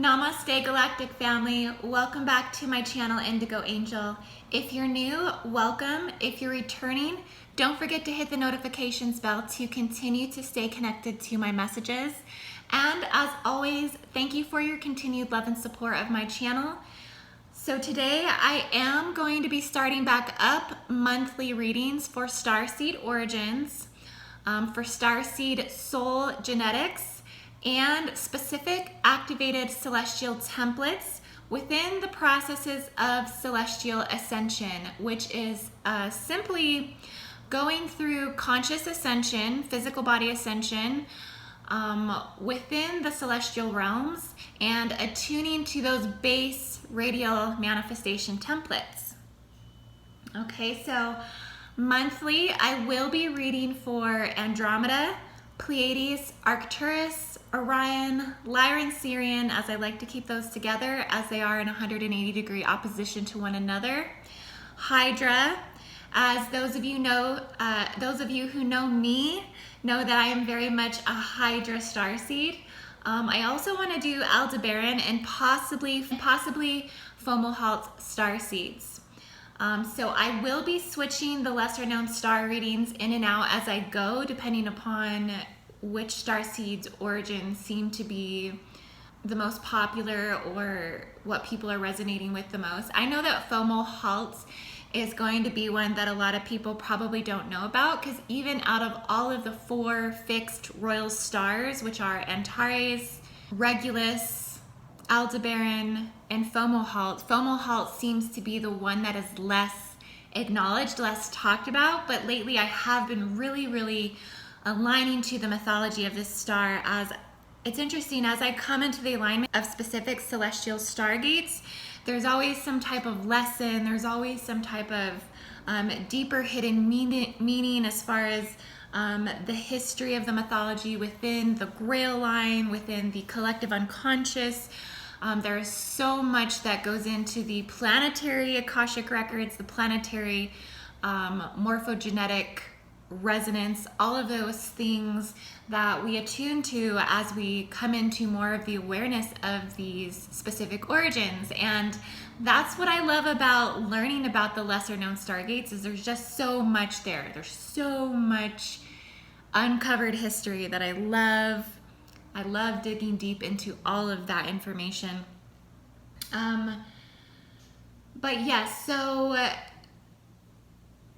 Namaste Galactic Family, welcome back to my channel IndigoAngel. If you're new, welcome. If you're returning, don't forget to hit the notifications bell to continue to stay connected to my messages. And as always, thank you for your continued love and support of my channel. So today I am going to be starting back up monthly readings for Starseed Origins, for Starseed Soul Genetics, and specific activated celestial templates within the processes of celestial ascension, which is simply going through conscious ascension, physical body ascension, within the celestial realms and attuning to those base radial manifestation templates. Okay, so monthly I will be reading for Andromeda, Pleiades, Arcturus, Orion, Lyran, Sirian, as I like to keep those together as they are in 180-degree opposition to one another. Hydra, as those of you who know me know that I am very much a Hydra starseed. I also want to do Aldebaran and possibly Fomalhaut starseeds. So I will be switching the lesser known star readings in and out as I go, depending upon which starseed's origins seem to be the most popular or what people are resonating with the most. I know that Fomalhaut is going to be one that a lot of people probably don't know about, because even out of all of the 4 fixed royal stars, which are Antares, Regulus, Aldebaran, and Fomalhaut seems to be the one that is less acknowledged, less talked about. But lately I have been really aligning to the mythology of this star. As it's interesting, as I come into the alignment of specific celestial stargates, there's always some type of lesson, there's always some type of deeper hidden meaning as far as the history of the mythology within the Grail line, within the collective unconscious. There is so much that goes into the planetary Akashic records, the planetary morphogenetic resonance, all of those things that we attune to as we come into more of the awareness of these specific origins. And that's what I love about learning about the lesser known stargates, is there's just so much there. There's so much uncovered history that I love. I love digging deep into all of that information. But yes, so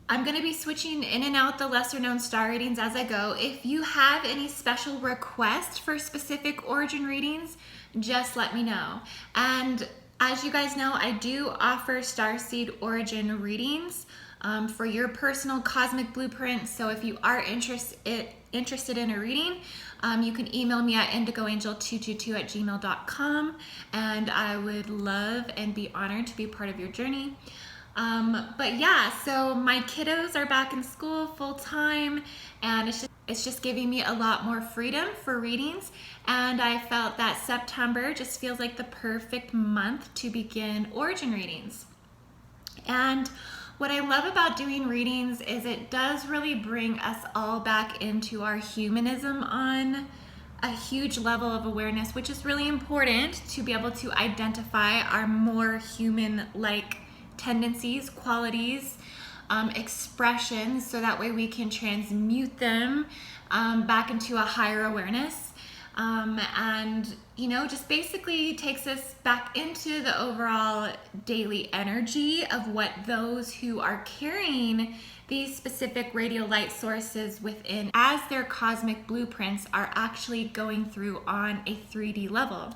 I'm going to be switching in and out the lesser known star readings as I go. If you have any special requests for specific origin readings, just let me know. And as you guys know, I do offer starseed origin readings for your personal cosmic blueprint. So if you are interested in a reading, you can email me at indigoangel222@gmail.com, and I would love and be honored to be part of your journey. But yeah, so my kiddos are back in school full time, and it's just giving me a lot more freedom for readings. And I felt that September just feels like the perfect month to begin origin readings. And what I love about doing readings is it does really bring us all back into our humanism on a huge level of awareness, which is really important to be able to identify our more human-like tendencies, qualities, expressions, so that way we can transmute them back into a higher awareness. And you know, just basically takes us back into the overall daily energy of what those who are carrying these specific radial light sources within as their cosmic blueprints are actually going through on a 3D level.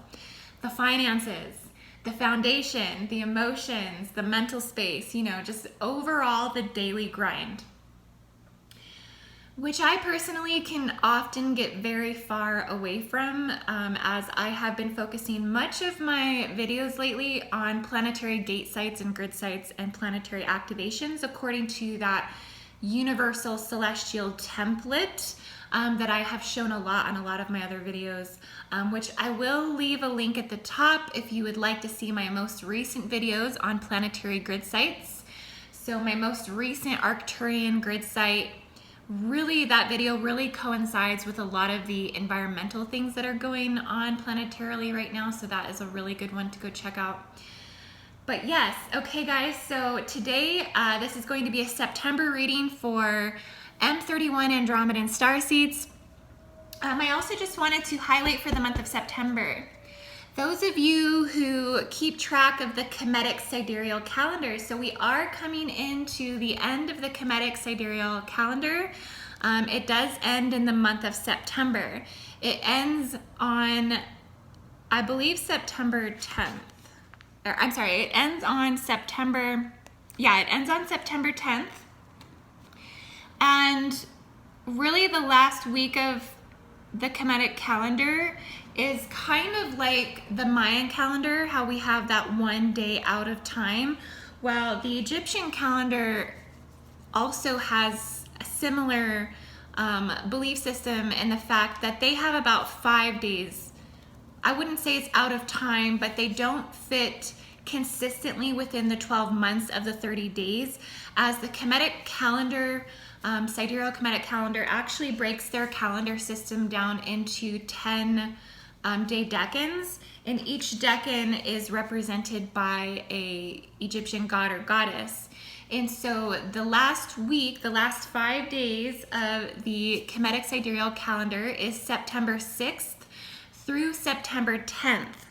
The finances, the foundation, the emotions, the mental space, you know, just overall the daily grind, which I personally can often get very far away from, as I have been focusing much of my videos lately on planetary gate sites and grid sites and planetary activations according to that universal celestial template that I have shown a lot on a lot of my other videos, which I will leave a link at the top if you would like to see my most recent videos on planetary grid sites. So my most recent Arcturian grid site really, that video really coincides with a lot of the environmental things that are going on planetarily right now. So that is a really good one to go check out. But yes, okay guys, so today this is going to be a September reading for M31 Andromeda Starseeds. I also just wanted to highlight for the month of September, those of you who keep track of the Kemetic sidereal calendar. So we are coming into the end of the Kemetic sidereal calendar. It does end in the month of September. It ends on, I believe, September 10th. I'm sorry, it ends on September, it ends on September 10th. And really the last week of the Kemetic calendar is kind of like the Mayan calendar, how we have that one day out of time. Well, the Egyptian calendar also has a similar belief system in the fact that they have about 5 days. I wouldn't say it's out of time, but they don't fit consistently within the 12 months of the 30 days, as the Kemetic calendar, sidereal Kemetic calendar, actually breaks their calendar system down into 10 day decans, and each decan is represented by a Egyptian god or goddess. And so the last week, the last 5 days of the Kemetic sidereal calendar is September 6th through September 10th.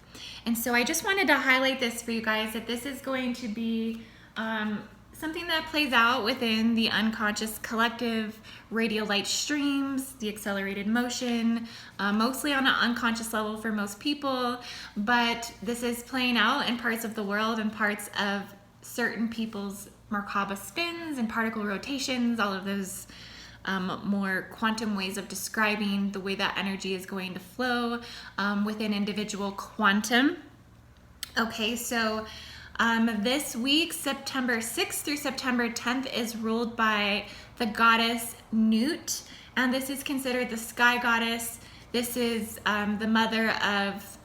And so I just wanted to highlight this for you guys, that this is going to be something that plays out within the unconscious collective radial light streams, the accelerated motion, mostly on an unconscious level for most people, but this is playing out in parts of the world and parts of certain people's Merkaba spins and particle rotations, all of those more quantum ways of describing the way that energy is going to flow within individual quantum. Okay, so this week, September 6th through September 10th, is ruled by the goddess Nut, and this is considered the sky goddess. This is the mother of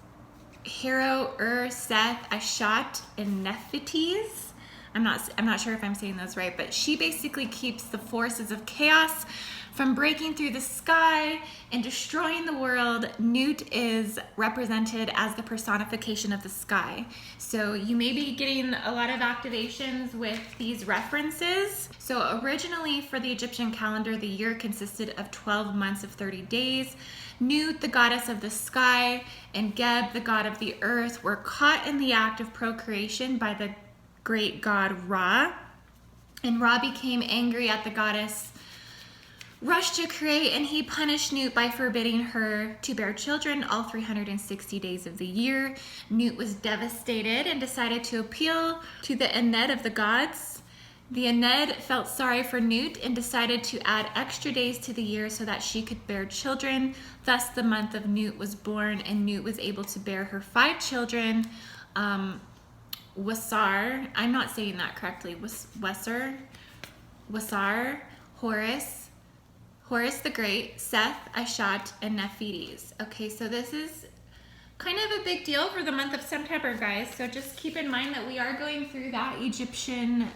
Hero, Seth, Ashat, and Nephites. I'm not sure if I'm saying those right, but she basically keeps the forces of chaos from breaking through the sky and destroying the world. Nut is represented as the personification of the sky. So you may be getting a lot of activations with these references. So originally for the Egyptian calendar, the year consisted of 12 months of 30 days. Nut, the goddess of the sky, and Geb, the god of the earth, were caught in the act of procreation by the great god Ra. And Ra became angry at the goddess, rushed to create, and he punished Nut by forbidding her to bear children all 360 days of the year. Nut was devastated and decided to appeal to the Ened of the gods. The Ened felt sorry for Nut and decided to add extra days to the year so that she could bear children. Thus the month of Nut was born, and Nut was able to bear her 5 children. Wasar, I'm not saying that correctly, Wasar, Horus the Great, Seth, Ashat, and Nephites. Okay, so this is kind of a big deal for the month of September, guys. So just keep in mind that we are going through that Egyptian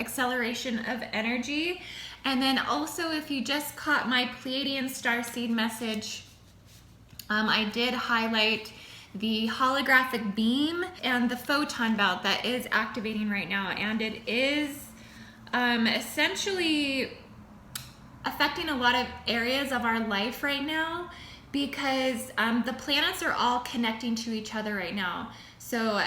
acceleration of energy. And then also, if you just caught my Pleiadian Starseed message, I did highlight the holographic beam and the photon belt that is activating right now, and it is essentially affecting a lot of areas of our life right now, because the planets are all connecting to each other right now. So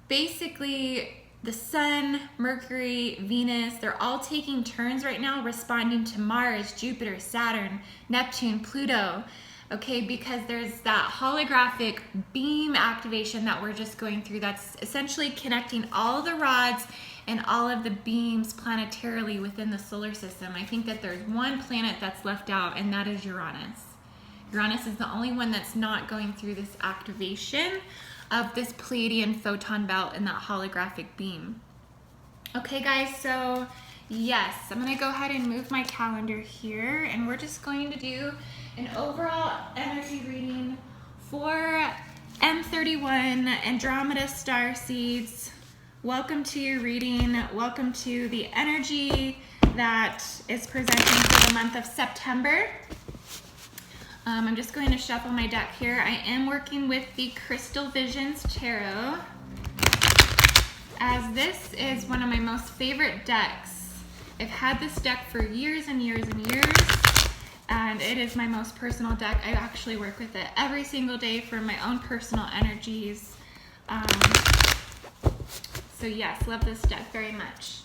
basically the Sun, Mercury, Venus, they're all taking turns right now responding to Mars, Jupiter, Saturn, Neptune, Pluto. Okay, because there's that holographic beam activation that we're just going through that's essentially connecting all the rods and all of the beams planetarily within the solar system. I think that there's one planet that's left out, and that is Uranus. Uranus is the only one that's not going through this activation of this Pleiadian photon belt and that holographic beam. Okay guys, so yes, I'm gonna go ahead and move my calendar here, and we're just going to do an overall energy reading for M31 Andromeda Starseeds. Welcome to your reading. Welcome to the energy that is presenting for the month of September. I'm just going to shuffle my deck here. I am working with the Crystal Visions Tarot, as this is one of my most favorite decks. I've had this deck for years and years and years, and it is my most personal deck. I actually work with it every single day for my own personal energies. So yes, love this deck very much.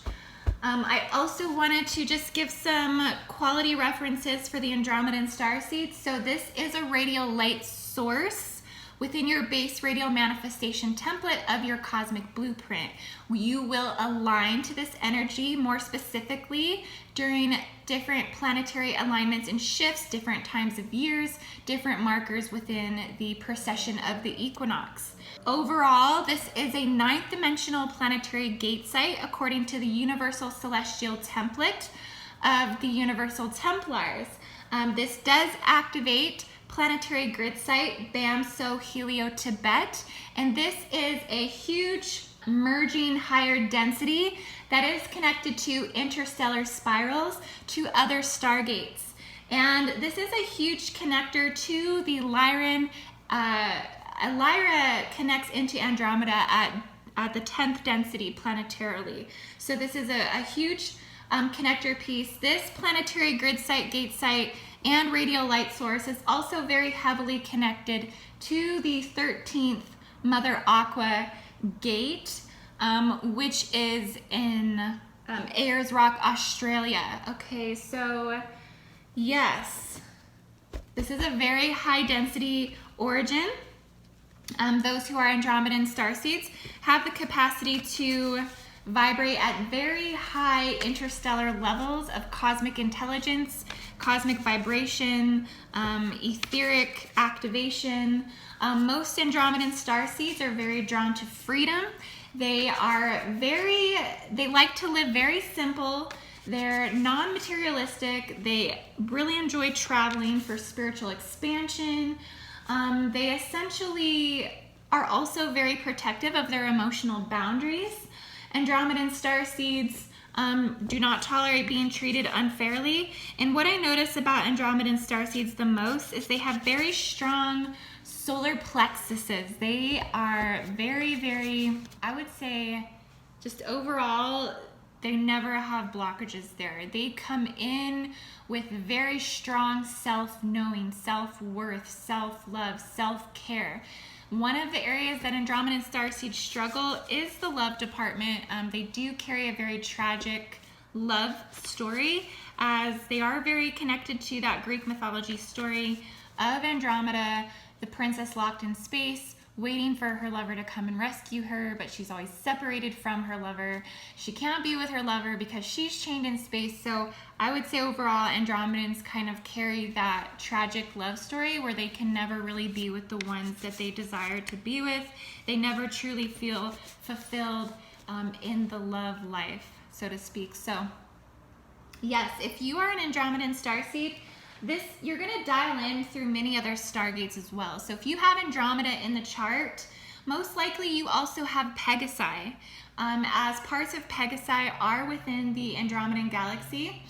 I also wanted to just give some quality references for the Andromedan Starseed. So this is a radial light source within your base radial manifestation template of your cosmic blueprint. You will align to this energy more specifically during different planetary alignments and shifts, different times of years, different markers within the precession of the equinox. Overall, this is a 9th dimensional planetary gate site according to the Universal Celestial Template of the Universal Templars. This does activate planetary grid site Bamso Helio Tibet, and this is a huge merging higher density that is connected to interstellar spirals to other stargates. And this is a huge connector to the Lyran. Lyra connects into Andromeda at the 10th density planetarily. So this is a huge connector piece. This planetary grid site, gate site, and radial light source is also very heavily connected to the 13th Mother Aqua gate, which is in Ayers Rock, Australia. Okay, so yes, this is a very high density origin. Those who are Andromedan starseeds have the capacity to vibrate at very high interstellar levels of cosmic intelligence, cosmic vibration, etheric activation. Most Andromedan starseeds are very drawn to freedom. They like to live very simple. They're non-materialistic. They really enjoy traveling for spiritual expansion. They essentially are also very protective of their emotional boundaries. Andromedan starseeds do not tolerate being treated unfairly. And what I notice about Andromedan starseeds the most is they have very strong solar plexuses. They are very, very, I would say, just overall, they never have blockages there. They come in with very strong self-knowing, self-worth, self-love, self-care. One of the areas that Andromedan starseeds struggle is the love department. They do carry a very tragic love story, as they are very connected to that Greek mythology story of Andromeda, the princess locked in space, waiting for her lover to come and rescue her, but she's always separated from her lover. She can't be with her lover because she's chained in space. So I would say overall, Andromedans kind of carry that tragic love story where they can never really be with the ones that they desire to be with. They never truly feel fulfilled in the love life, so to speak. So yes, if you are an Andromedan starseed, you're going to dial in through many other stargates as well. So if you have Andromeda in the chart, most likely you also have Pegasi, as parts of Pegasi are within the Andromedan galaxy.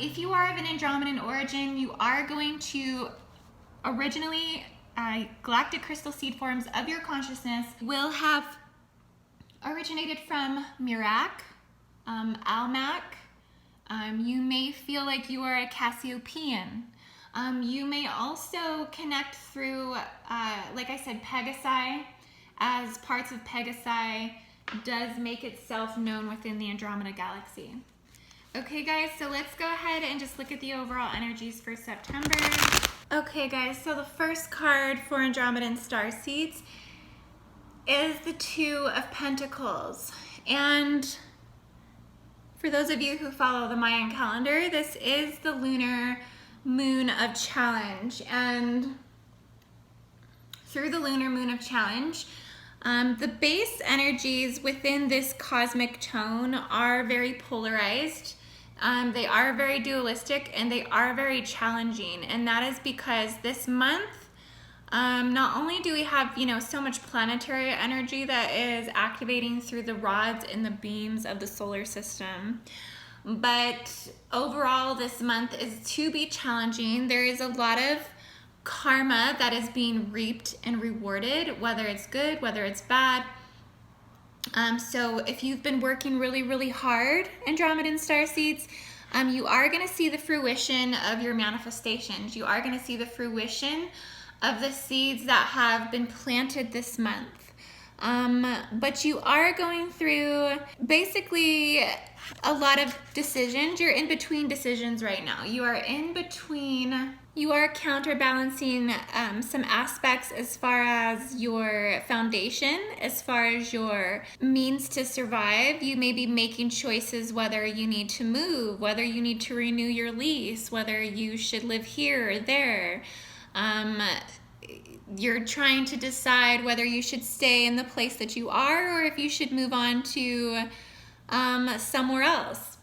If you are of an Andromedan origin, you are going to originally galactic crystal seed forms of your consciousness will have originated from Mirak, Almac. You may feel like you are a Cassiopeian. You may also connect through, like I said, Pegasi, as parts of Pegasi does make itself known within the Andromeda galaxy. Okay guys, so let's go ahead and just look at the overall energies for September. Okay guys, so the first card for Andromedan starseeds is the Two of Pentacles. And for those of you who follow the Mayan calendar, this is the lunar moon of challenge. And through the lunar moon of challenge, the base energies within this cosmic tone are very polarized. They are very dualistic and they are very challenging. And that is because this month, not only do we have, so much planetary energy that is activating through the rods and the beams of the solar system, but overall this month is to be challenging. There is a lot of karma that is being reaped and rewarded, whether it's good, whether it's bad. So if you've been working really, really hard, Andromedan Starseeds, you are going to see the fruition of your manifestations. You are going to see the fruition of the seeds that have been planted this month. But you are going through basically a lot of decisions. You're in between decisions right now. You are counterbalancing some aspects as far as your foundation, as far as your means to survive. You may be making choices whether you need to move, whether you need to renew your lease, whether you should live here or there. You're trying to decide whether you should stay in the place that you are or if you should move on to somewhere else.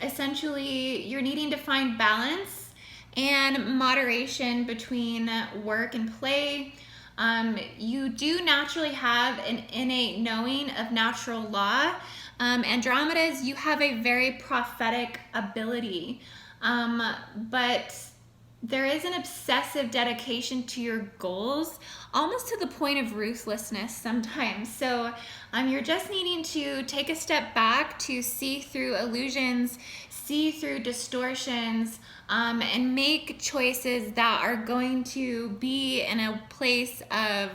Essentially, you're needing to find balance and moderation between work and play. You do naturally have an innate knowing of natural law. Andromedas, you have a very prophetic ability, but there is an obsessive dedication to your goals, almost to the point of ruthlessness sometimes. So you're just needing to take a step back to see through illusions, see through distortions, and make choices that are going to be in a place of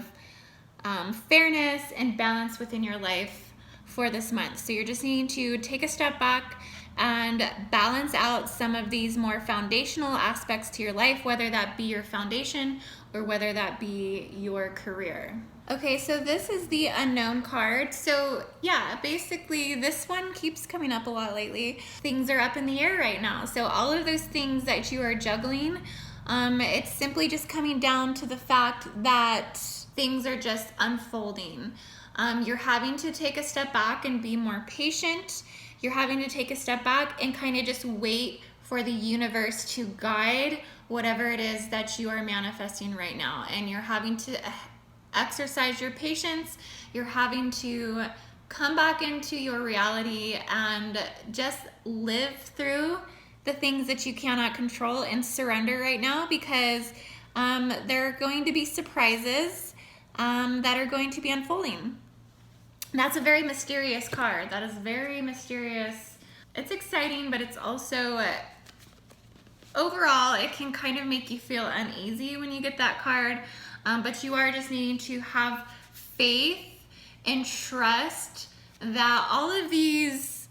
fairness and balance within your life for this month. So you're just needing to take a step back and balance out some of these more foundational aspects to your life, whether that be your foundation or whether that be your career. Okay, so this is the unknown card. So yeah, basically this one keeps coming up a lot lately. Things are up in the air right now. So all of those things that you are juggling, it's simply just coming down to the fact that things are just unfolding. You're having to take a step back and be more patient. You're having to take a step back and kind of just wait for the universe to guide whatever it is that you are manifesting right now. And you're having to exercise your patience. You're having to come back into your reality and just live through the things that you cannot control and surrender right now, because there are going to be surprises that are going to be unfolding. That's a very mysterious card. That is very mysterious. It's exciting, but it's also, overall, it can kind of make you feel uneasy when you get that card. But you are just needing to have faith and trust that all of these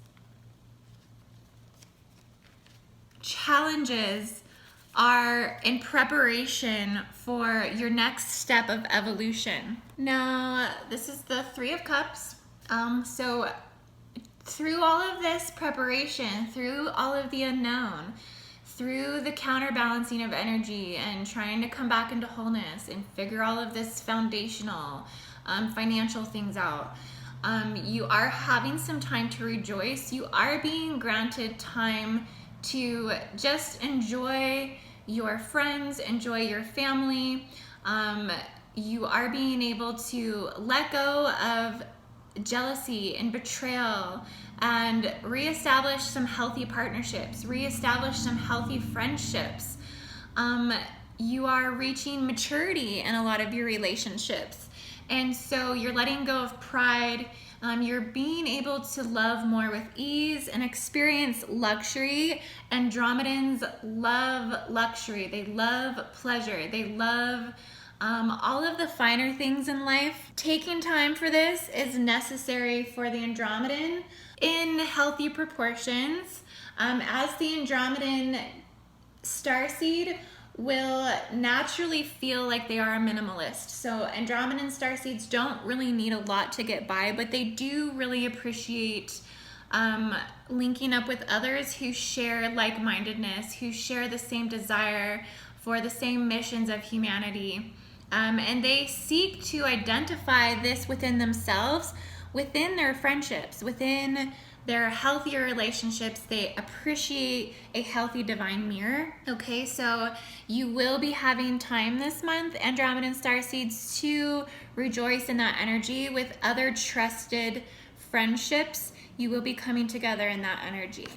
challenges are in preparation for your next step of evolution. Now, this is the Three of Cups. So through all of this preparation, through all of the unknown, through the counterbalancing of energy and trying to come back into wholeness and figure all of this foundational financial things out, you are having some time to rejoice. You are being granted time to just enjoy your friends, enjoy your family. You are being able to let go of jealousy and betrayal and reestablish some healthy partnerships, reestablish some healthy friendships. You are reaching maturity in a lot of your relationships. And so you're letting go of pride. You're being able to love more with ease and experience luxury. Andromedans love luxury. They love pleasure. They love all of the finer things in life. Taking time for this is necessary for the Andromedan in healthy proportions. As the Andromedan Starseed will naturally feel like they are a minimalist. So Andromedan Starseeds don't really need a lot to get by, but they do really appreciate linking up with others who share like-mindedness, who share the same desire for the same missions of humanity. And they seek to identify this within themselves, within their friendships, within their healthier relationships. They appreciate a healthy divine mirror. Okay, so you will be having time this month, Andromedan Starseeds, to rejoice in that energy with other trusted friendships. You will be coming together in that energy.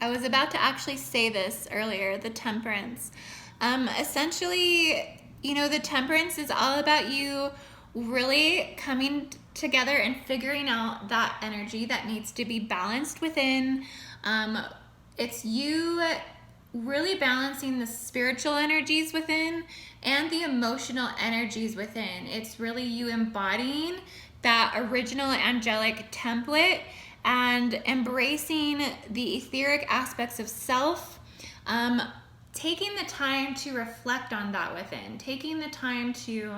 I was about to actually say this earlier, the temperance. Essentially, you know, the temperance is all about you really coming together and figuring out that energy that needs to be balanced within. It's you really balancing the spiritual energies within and the emotional energies within. It's really you embodying that original angelic template and embracing the etheric aspects of self, taking the time to reflect on that within, taking the time to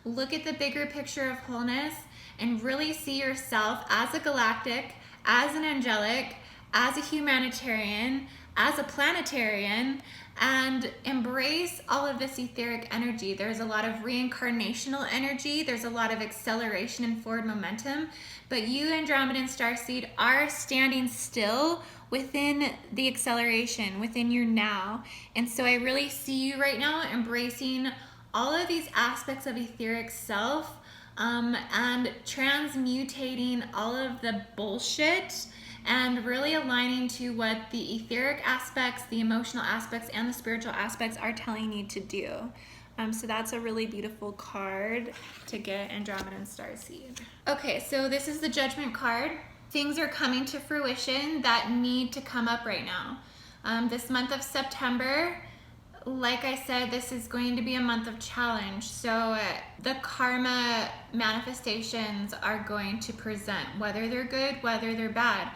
look at the bigger picture of wholeness and really see yourself as a galactic, as an angelic, as a humanitarian, as a planetarian, and embrace all of this etheric energy. There's a lot of reincarnational energy, there's a lot of acceleration and forward momentum, but you, Andromedan Starseed, are standing still within the acceleration, within your now. And so I really see you right now embracing all of these aspects of etheric self, and transmutating all of the bullshit and really aligning to what the etheric aspects, the emotional aspects, and the spiritual aspects are telling you to do. So that's a really beautiful card to get, Andromedan Starseed. Okay, so this is the Judgment card. Things are coming to fruition that need to come up right now. This month of September, like I said, this is going to be a month of challenge. So the karma manifestations are going to present, whether they're good, whether they're bad.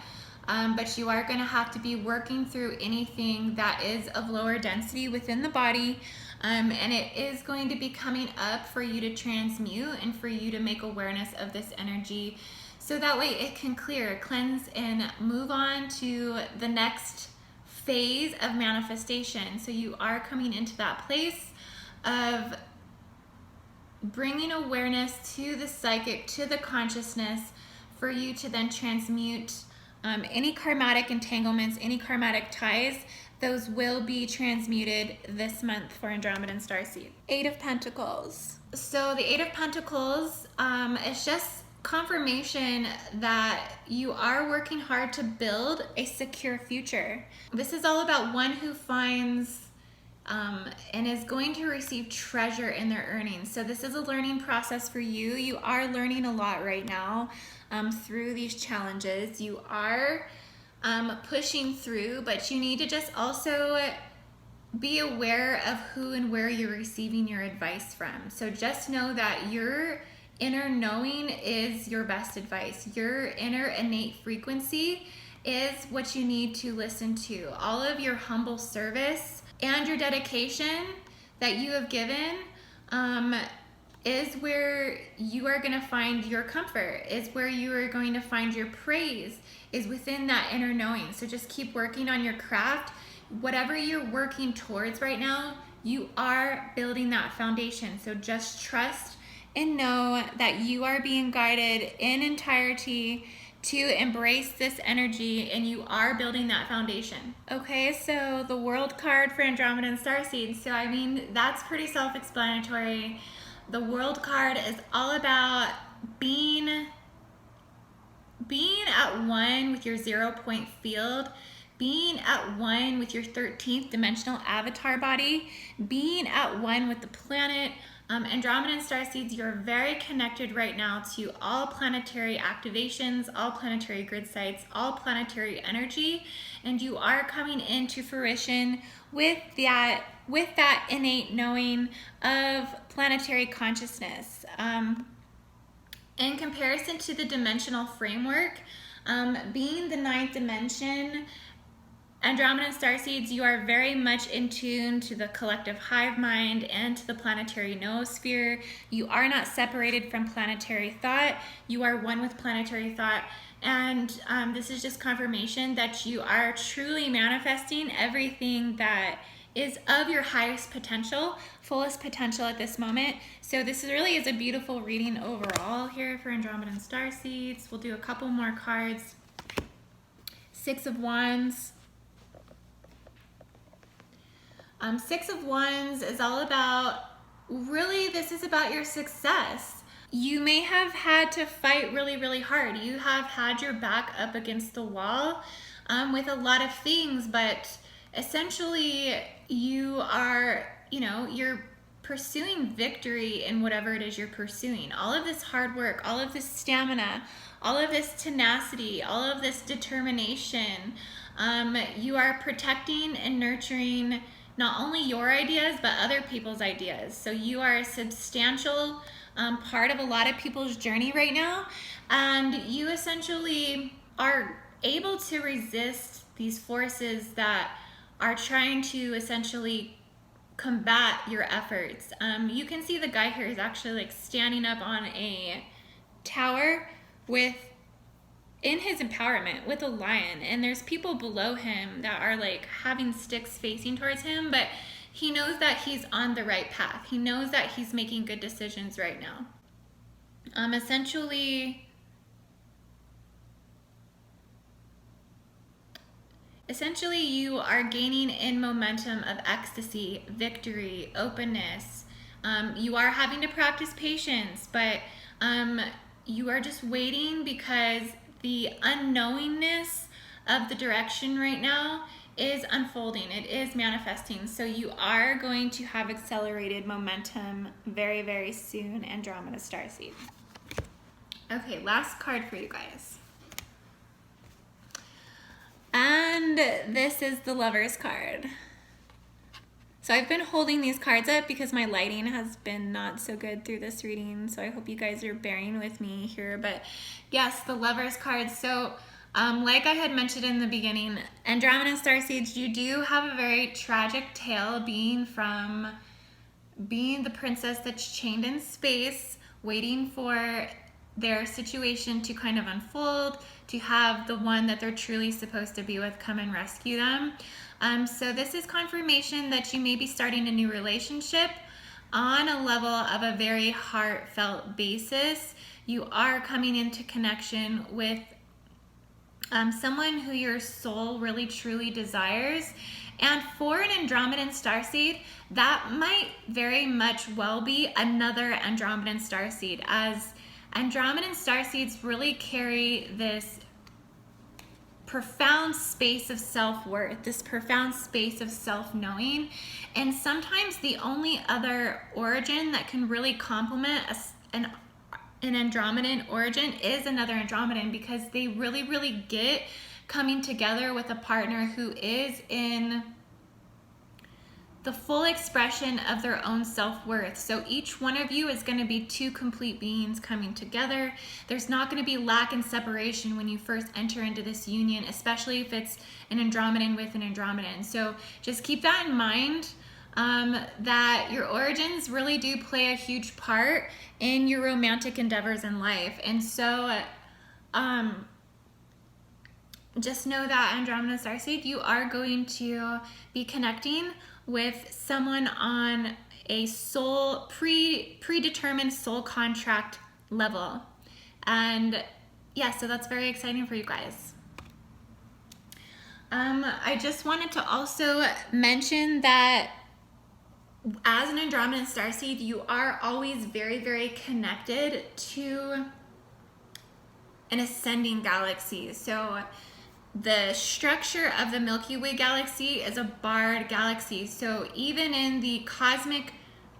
But you are going to have to be working through anything that is of lower density within the body. And it is going to be coming up for you to transmute and for you to make awareness of this energy. So that way it can clear, cleanse, and move on to the next phase of manifestation. So you are coming into that place of bringing awareness to the psychic, to the consciousness, for you to then transmute any karmatic entanglements, any karmatic ties. Those will be transmuted this month for Andromedan Starseed. Eight of Pentacles. So the Eight of Pentacles is just confirmation that you are working hard to build a secure future. This is all about one who finds and is going to receive treasure in their earnings. So this is a learning process for you. You are learning a lot right now through these challenges. You are pushing through, but you need to just also be aware of who and where you're receiving your advice from. So just know that your inner knowing is your best advice. Your inner innate frequency is what you need to listen to. All of your humble service and your dedication that you have given is where you are going to find your comfort, is where you are going to find your praise, is within that inner knowing. So just keep working on your craft. Whatever you're working towards right now, you are building that foundation. So just trust and know that you are being guided in entirety to embrace this energy, and you are building that foundation. Okay, so the World card for Andromedan Starseed. So I mean, that's pretty self-explanatory. The World card is all about being at one with your 0-point field, being at one with your 13th dimensional avatar body, being at one with the planet. Andromedan Starseeds, you're very connected right now to all planetary activations, all planetary grid sites, all planetary energy, and you are coming into fruition with that innate knowing of planetary consciousness. In comparison to the dimensional framework, being the 9th dimension, Andromedan Starseeds, you are very much in tune to the collective hive mind and to the planetary noosphere. You are not separated from planetary thought. You are one with planetary thought. And this is just confirmation that you are truly manifesting everything that is of your highest potential, fullest potential at this moment. So this really is a beautiful reading overall here for Andromedan Starseeds. We'll do a couple more cards. Six of Wands. Six of Wands is all about, really, this is about your success. You may have had to fight really, really hard. You have had your back up against the wall. with a lot of things, but essentially you are, you're pursuing victory in whatever it is you're pursuing. All of this hard work, all of this stamina, all of this tenacity, all of this determination, you are protecting and nurturing not only your ideas, but other people's ideas. So you are a substantial part of a lot of people's journey right now. And you essentially are able to resist these forces that are trying to essentially combat your efforts. You can see the guy here is actually like standing up on a tower in his empowerment with a lion, and there's people below him that are like having sticks facing towards him, but he knows that he's on the right path. He knows that he's making good decisions right now. Essentially, you are gaining in momentum of ecstasy, victory, openness. You are having to practice patience, but you are just waiting because the unknowingness of the direction right now is unfolding. It is manifesting. So you are going to have accelerated momentum very, very soon, Andromeda Starseed. Okay, last card for you guys. And this is the Lovers card. So I've been holding these cards up because my lighting has been not so good through this reading, so I hope you guys are bearing with me here. But yes, the Lovers card. So like I had mentioned in the beginning, Andromeda Starseeds, you do have a very tragic tale, being the princess that's chained in space, waiting for their situation to kind of unfold, to have the one that they're truly supposed to be with come and rescue them. So this is confirmation that you may be starting a new relationship on a level of a very heartfelt basis. You are coming into connection with someone who your soul really truly desires. And for an Andromedan Starseed, that might very much well be another Andromedan Starseed, as Andromedan Starseeds really carry this profound space of self-worth, this profound space of self-knowing. And sometimes the only other origin that can really complement an Andromedan origin is another Andromedan, because they really, really get coming together with a partner who is in the full expression of their own self-worth. So each one of you is going to be two complete beings coming together. There's not going to be lack and separation when you first enter into this union, especially if it's an Andromedan with an Andromedan. So just keep that in mind, that your origins really do play a huge part in your romantic endeavors in life. And so just know that, Andromeda Starseed, you are going to be connecting with someone on a predetermined soul contract level. And yeah, so that's very exciting for you guys. I just wanted to also mention that as an Andromedan Starseed, you are always very, very connected to an ascending galaxy. So the structure of the Milky Way galaxy is a barred galaxy. So even in the cosmic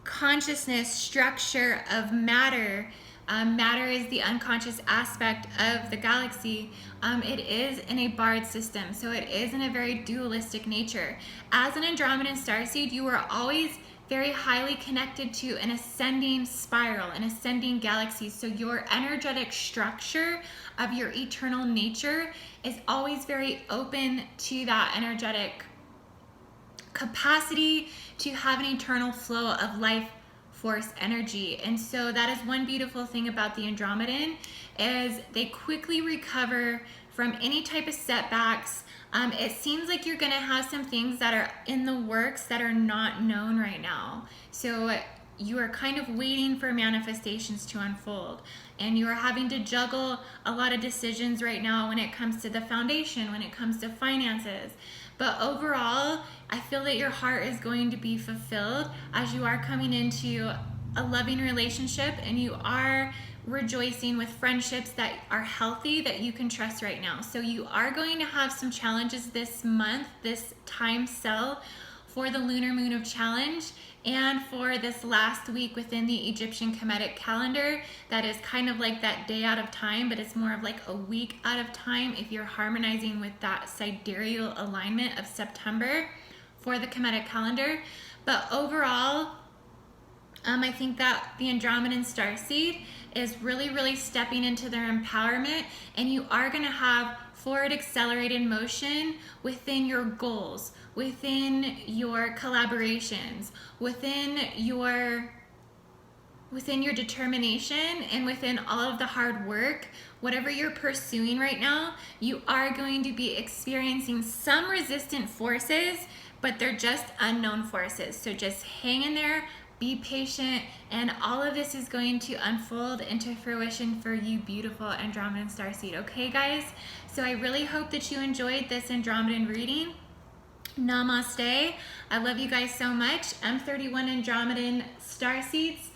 consciousness structure of matter, matter is the unconscious aspect of the galaxy. It is in a barred system. So it is in a very dualistic nature. As an Andromedan Starseed, you are always very highly connected to an ascending spiral, an ascending galaxy. So your energetic structure of your eternal nature is always very open to that energetic capacity to have an eternal flow of life force energy. And so that is one beautiful thing about the Andromedan, is they quickly recover from any type of setbacks. It seems like you're gonna have some things that are in the works that are not known right now. So you are kind of waiting for manifestations to unfold, and you are having to juggle a lot of decisions right now when it comes to the foundation, when it comes to finances. But overall, I feel that your heart is going to be fulfilled as you are coming into a loving relationship, and you are rejoicing with friendships that are healthy, that you can trust right now. So you are going to have some challenges this month, this time cell for the lunar moon of challenge, and for this last week within the Egyptian Kemetic calendar. That is kind of like that day out of time, but it's more of like a week out of time if you're harmonizing with that sidereal alignment of September for the Kemetic calendar. But overall, I think that the Andromedan Starseed is really stepping into their empowerment, and you are going to have forward accelerated motion within your goals, within your collaborations, within your determination, and within all of the hard work. Whatever you're pursuing right now, you are going to be experiencing some resistant forces, but they're just unknown forces. So just hang in there, be patient, and all of this is going to unfold into fruition for you, beautiful Andromedan Starseed. Okay, guys? So I really hope that you enjoyed this Andromedan reading. Namaste. I love you guys so much. M31 Andromedan Starseeds.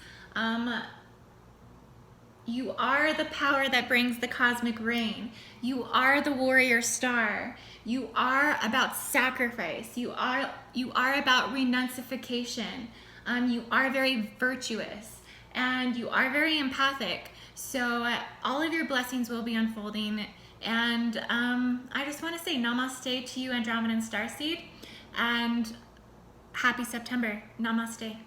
You are the power that brings the cosmic rain. You are the warrior star. You are about sacrifice. You are about renunciation. You are very virtuous, and you are very empathic. So all of your blessings will be unfolding. And I just want to say namaste to you, Andromedan Starseed, and happy September. Namaste.